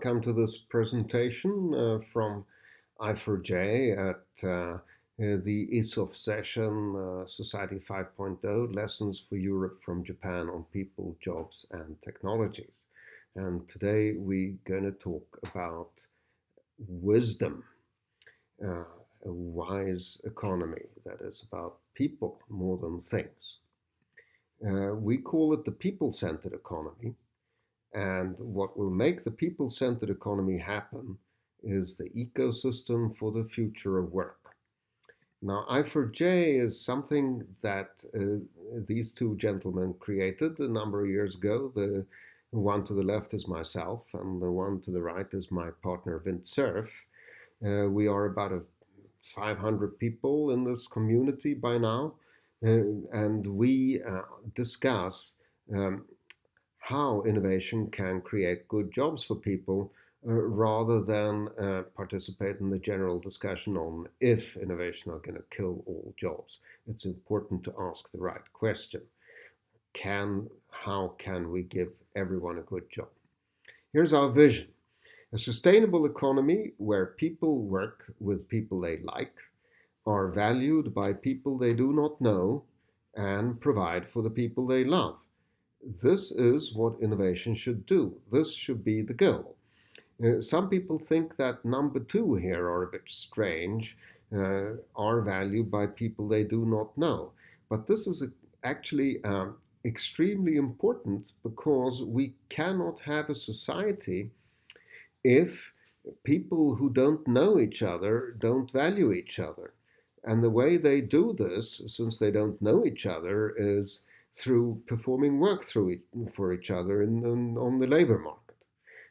welcome to this presentation from I4J at the ISOF session, Society 5.0, Lessons for Europe from Japan on People, Jobs and Technologies. And today we're going to talk about wisdom, a wise economy that is about people more than things. We call it the people-centered economy. And what will make the people-centered economy happen is the ecosystem for the future of work. Now, I4J is something that these two gentlemen created a number of years ago. The one to the left is myself, and the one to the right is my partner, Vint Cerf. We are about 500 people in this community by now, and we discuss how innovation can create good jobs for people rather than participate in the general discussion on if innovation are going to kill all jobs. It's important to ask the right question. How can we give everyone a good job? Here's our vision. A sustainable economy where people work with people they like, are valued by people they do not know, and provide for the people they love. This is what innovation should do. This should be the goal. Some people think that number two here are a bit strange, are valued by people they do not know. But this is actually extremely important because we cannot have a society if people who don't know each other don't value each other. And the way they do this, since they don't know each other, is through performing work for each other on the labor market.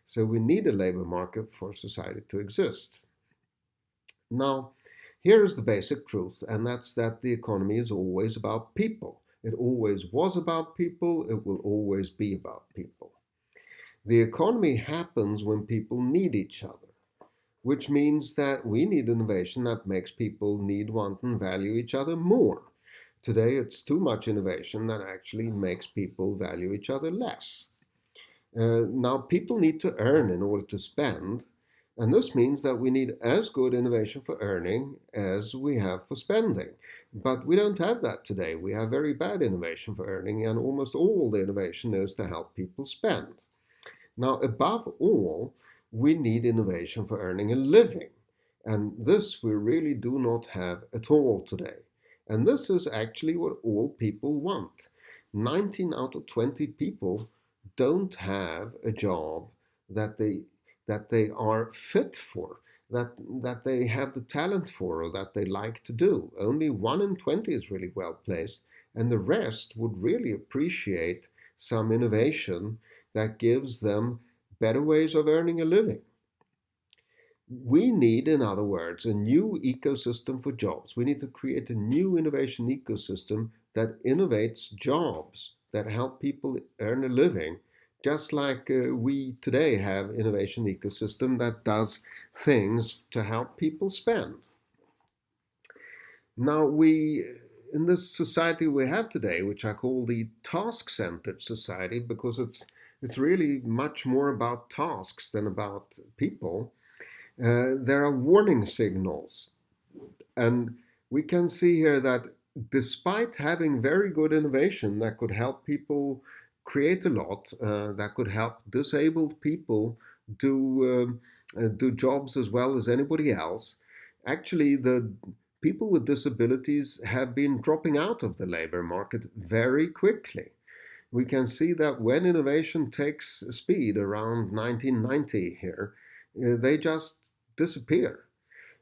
So we need a labor market for society to exist. Now, here is the basic truth, and that's that the economy is always about people. It always was about people. It will always be about people. The economy happens when people need each other, which means that we need innovation that makes people need, want, and value each other more. Today, it's too much innovation that actually makes people value each other less. Now, people need to earn in order to spend, and this means that we need as good innovation for earning as we have for spending. But we don't have that today. We have very bad innovation for earning, and almost all the innovation is to help people spend. Now, above all, we need innovation for earning a living, and this we really do not have at all today. And this is actually what all people want. 19 out of 20 people don't have a job that they are fit for, that they have the talent for, or that they like to do. Only 1 in 20 is really well placed, and the rest would really appreciate some innovation that gives them better ways of earning a living. We need, in other words, a new ecosystem for jobs. We need to create a new innovation ecosystem that innovates jobs, that help people earn a living, just like we today have innovation ecosystem that does things to help people spend. Now, in this society we have today, which I call the task-centered society, because it's really much more about tasks than about people, there are warning signals. And we can see here that despite having very good innovation that could help people create a lot, that could help disabled people do jobs as well as anybody else, actually the people with disabilities have been dropping out of the labor market very quickly. We can see that when innovation takes speed around 1990 here, they just disappear.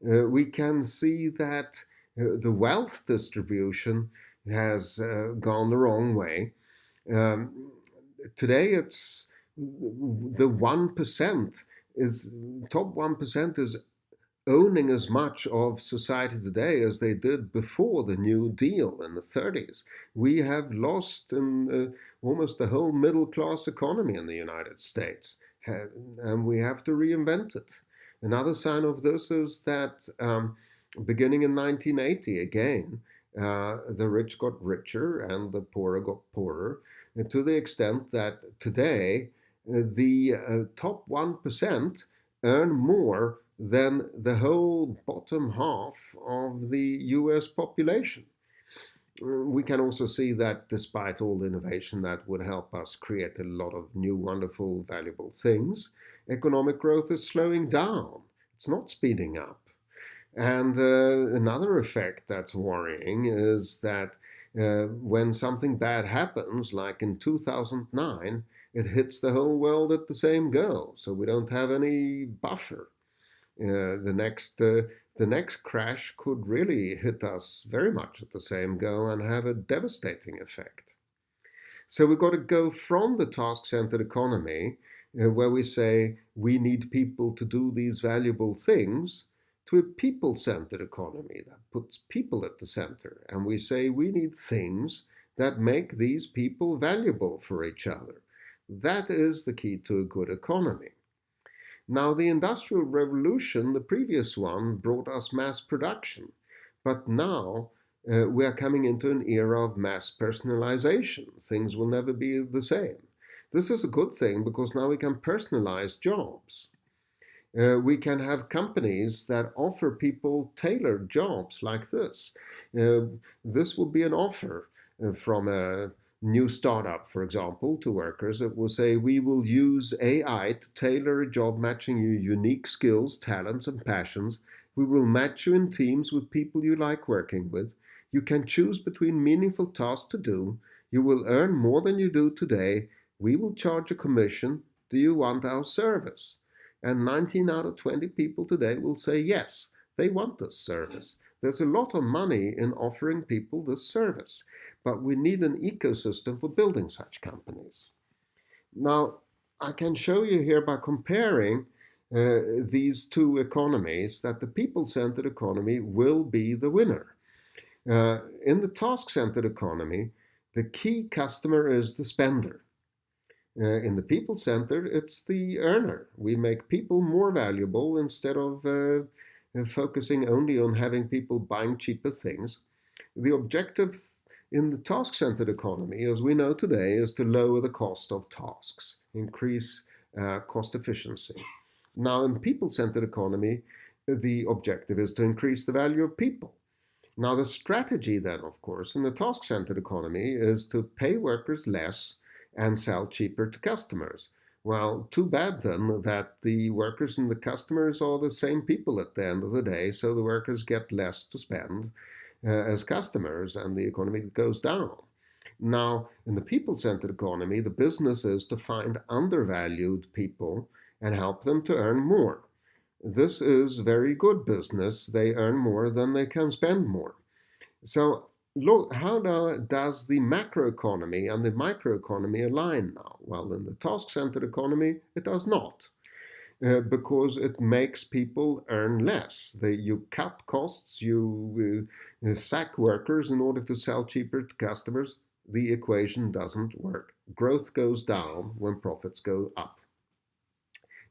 We can see that the wealth distribution has gone the wrong way. Today it's the 1% is, top 1% is owning as much of society today as they did before the New Deal in the 30s. We have lost almost the whole middle class economy in the United States, and we have to reinvent it. Another sign of this is that beginning in 1980, again, the rich got richer and the poorer got poorer, to the extent that today the top 1% earn more than the whole bottom half of the US population. We can also see that despite all the innovation that would help us create a lot of new, wonderful, valuable things, economic growth is slowing down. It's not speeding up. And another effect that's worrying is that when something bad happens, like in 2009, it hits the whole world at the same go. So we don't have any buffer. The next crash could really hit us very much at the same go and have a devastating effect. So we've got to go from the task-centered economy, where we say we need people to do these valuable things, to a people-centered economy that puts people at the center. And we say we need things that make these people valuable for each other. That is the key to a good economy. Now, the Industrial Revolution, the previous one, brought us mass production. But now we are coming into an era of mass personalization. Things will never be the same. This is a good thing because now we can personalize jobs. We can have companies that offer people tailored jobs like this. This will be an offer from a new startup, for example, to workers. It will say, we will use AI to tailor a job matching your unique skills, talents, and passions. We will match you in teams with people you like working with. You can choose between meaningful tasks to do. You will earn more than you do today. We will charge a commission. Do you want our service? And 19 out of 20 people today will say yes, they want this service. There's a lot of money in offering people this service, but we need an ecosystem for building such companies. Now, I can show you here by comparing these two economies that the people-centered economy will be the winner. In the task-centered economy, the key customer is the spender. In the people-centered, it's the earner. We make people more valuable instead of focusing only on having people buying cheaper things. The objective in the task-centered economy, as we know today, is to lower the cost of tasks, increase cost efficiency. Now, in people-centered economy, the objective is to increase the value of people. Now, the strategy then, of course, in the task-centered economy is to pay workers less and sell cheaper to customers. Well, too bad then that the workers and the customers are the same people at the end of the day, so the workers get less to spend as customers and the economy goes down. Now, in the people-centered economy, the business is to find undervalued people and help them to earn more. This is very good business. They earn more than they can spend more. So look, how does the macroeconomy and the microeconomy align now? Well, in the task-centered economy, it does not. Because it makes people earn less. You cut costs, you sack workers in order to sell cheaper to customers. The equation doesn't work. Growth goes down when profits go up.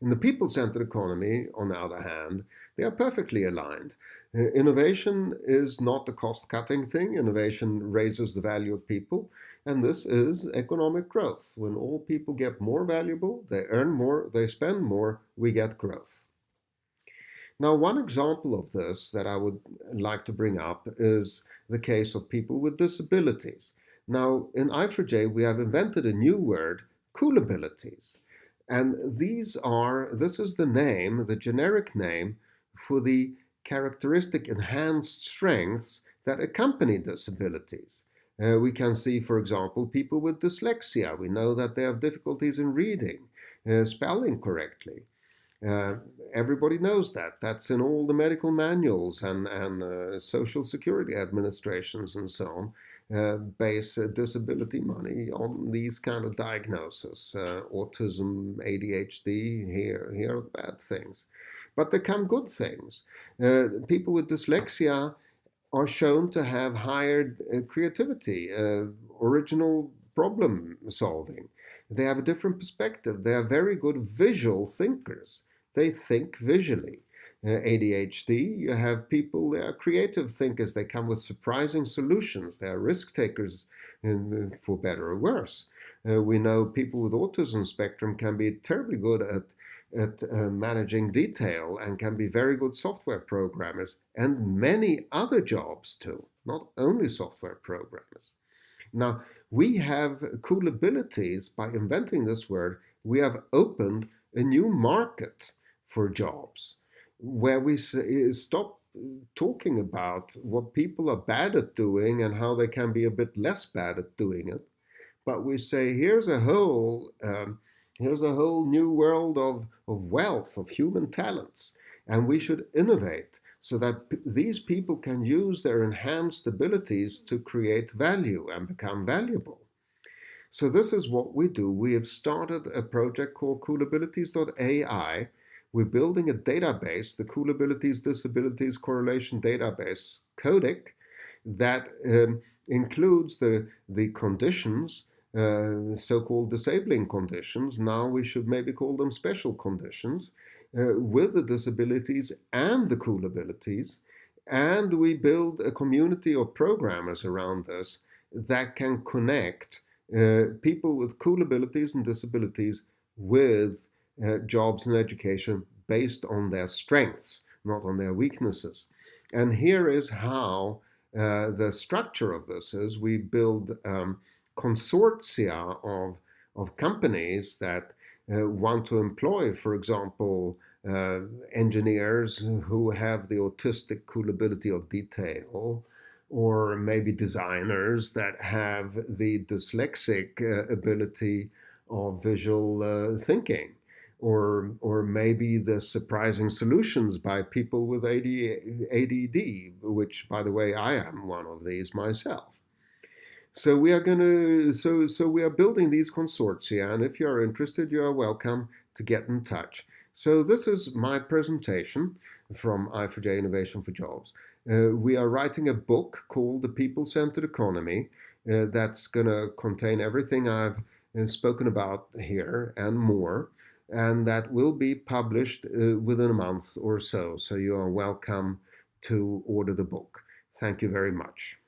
In the people-centered economy, on the other hand, they are perfectly aligned. Innovation is not a cost-cutting thing. Innovation raises the value of people, and this is economic growth. When all people get more valuable, they earn more, they spend more, we get growth. Now, one example of this that I would like to bring up is the case of people with disabilities. Now, in I4J, we have invented a new word, coolabilities. And this is the name, the generic name for the characteristic enhanced strengths that accompany disabilities. We can see, for example, people with dyslexia. We know that they have difficulties in reading, spelling correctly. Everybody knows that. That's in all the medical manuals and social security administrations and so on. Base disability money on these kind of diagnoses. Autism, ADHD, here are the bad things. But there come good things. People with dyslexia are shown to have higher creativity, original problem solving. They have a different perspective. They are very good visual thinkers. They think visually. ADHD, you have people, they are creative thinkers. They come with surprising solutions. They are risk takers, for better or worse. We know people with autism spectrum can be terribly good at managing detail and can be very good software programmers, and many other jobs too, not only software programmers. Now, we have cool abilities. By inventing this word, we have opened a new market for jobs where we stop talking about what people are bad at doing and how they can be a bit less bad at doing it, but we say here's a whole new world of wealth, of human talents, and we should innovate so that these people can use their enhanced abilities to create value and become valuable. So this is what we do. We have started a project called coolabilities.ai. We're building a database, the Cool Abilities Disabilities Correlation Database codec, that includes the conditions, so-called disabling conditions. Now we should maybe call them special conditions, with the disabilities and the cool abilities. And we build a community of programmers around this that can connect people with cool abilities and disabilities with jobs and education based on their strengths, not on their weaknesses. And here is how the structure of this is. We build consortia of companies that want to employ, for example, engineers who have the autistic cool ability of detail, or maybe designers that have the dyslexic ability of visual thinking, or maybe the surprising solutions by people with ADD, which, by the way, I am one of these myself. So we are going to so we are building these consortia, and if you are interested, you are welcome to get in touch. So this is my presentation from I4J Innovation for Jobs. We are writing a book called The People-Centered Economy that's going to contain everything I've spoken about here and more, and that will be published within a month or so. So you are welcome to order the book. Thank you very much.